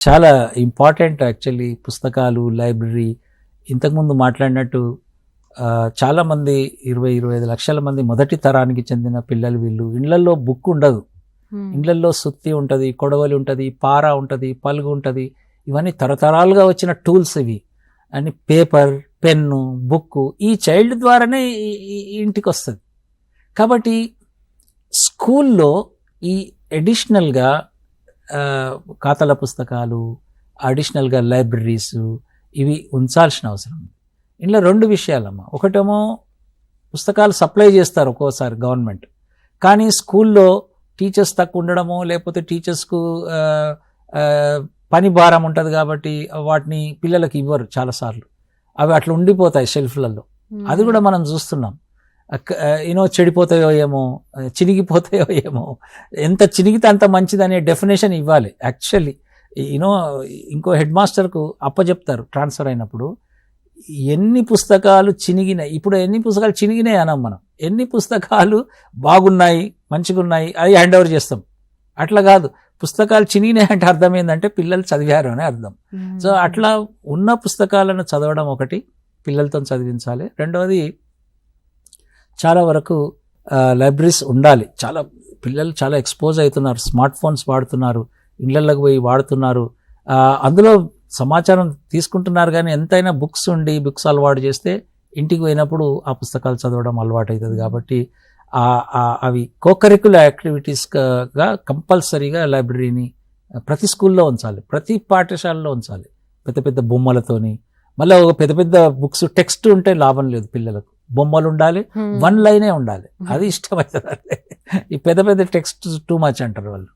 చాలా important actually పుస్తకాలు, library. ఇంతకుముందు మాట్లాడినట్టు చాలామంది 20-25 లక్షల మంది మొదటి తరానికి చెందిన పిల్లలు వీళ్ళు. ఇళ్లల్లో బుక్ ఉండదు, ఇళ్లల్లో సుత్తి ఉంటుంది, కొడవలి ఉంటుంది, పార ఉంటుంది, పలుగు ఉంటుంది. ఇవన్నీ తరతరాలుగా వచ్చిన టూల్స్ ఇవి. అని పేపర్, పెన్ను, బుక్ ఈ చైల్డ్ ద్వారానే ఇంటికి వస్తుంది. కాబట్టి స్కూల్లో ఈ అడిషనల్గా ఖాతాల పుస్తకాలు, అడిషనల్గా లైబ్రరీస్ ఇవి ఉంచాల్సిన అవసరం ఉంది. ఇందులో 2 విషయాలమ్మా. ఒకటేమో పుస్తకాలు సప్లై చేస్తారు ఒక్కోసారి గవర్నమెంట్, కానీ స్కూల్లో టీచర్స్ తక్కువ ఉండడమో లేకపోతే టీచర్స్కు పని భారం ఉంటుంది కాబట్టి వాటిని పిల్లలకి ఇవ్వరు చాలాసార్లు. అవి అట్లా ఉండిపోతాయి షెల్ఫ్లలో. అది కూడా మనం చూస్తున్నాం. చెడిపోతాయో ఏమో, చినిగిపోతాయో ఏమో. ఎంత చినిగితే అంత మంచిది అనే డెఫినేషన్ ఇవ్వాలి యాక్చువల్లీ. ఇంకో హెడ్ మాస్టర్కు అప్పచెప్తారు ట్రాన్స్ఫర్ అయినప్పుడు, ఎన్ని పుస్తకాలు చినిగినాయి, ఇప్పుడు ఎన్ని పుస్తకాలు చినిగినాయి అనం మనం, ఎన్ని పుస్తకాలు బాగున్నాయి మంచిగా ఉన్నాయి అది హ్యాండ్ ఓవర్ చేస్తాం. అట్లా కాదు, పుస్తకాలు చినిగినాయి అంటే అర్థం ఏంటంటే పిల్లలు చదివారు అని అర్థం. సో అట్లా ఉన్న పుస్తకాలను చదవడం ఒకటి, పిల్లలతో చదివించాలి. రెండవది, చాలా వరకు లైబ్రరీస్ ఉండాలి. పిల్లలు చాలా ఎక్స్పోజ్ అవుతున్నారు, స్మార్ట్ ఫోన్స్ వాడుతున్నారు, ఇళ్లలోకి పోయి వాడుతున్నారు, అందులో సమాచారం తీసుకుంటున్నారు. కానీ ఎంతైనా బుక్స్ ఉండి బుక్స్ అలవాటు చేస్తే ఇంటికి పోయినప్పుడు ఆ పుస్తకాలు చదవడం అలవాటు అవుతుంది. కాబట్టి అవి కోకరిక్యులర్ యాక్టివిటీస్గా కంపల్సరీగా లైబ్రరీని ప్రతి స్కూల్లో ఉంచాలి, ప్రతి పాఠశాలలో ఉంచాలి. పెద్ద పెద్ద బొమ్మలతోని, మళ్ళీ ఒక పెద్ద పెద్ద బుక్స్ టెక్స్ట్ ఉంటే లాభం లేదు, పిల్లలకు బొమ్మలు ఉండాలి, 1 లైనే ఉండాలి, అది ఇష్టమవుతుంది. ఈ పెద్ద పెద్ద టెక్స్ట్ టూ మచ్ అంటారు వాళ్ళు.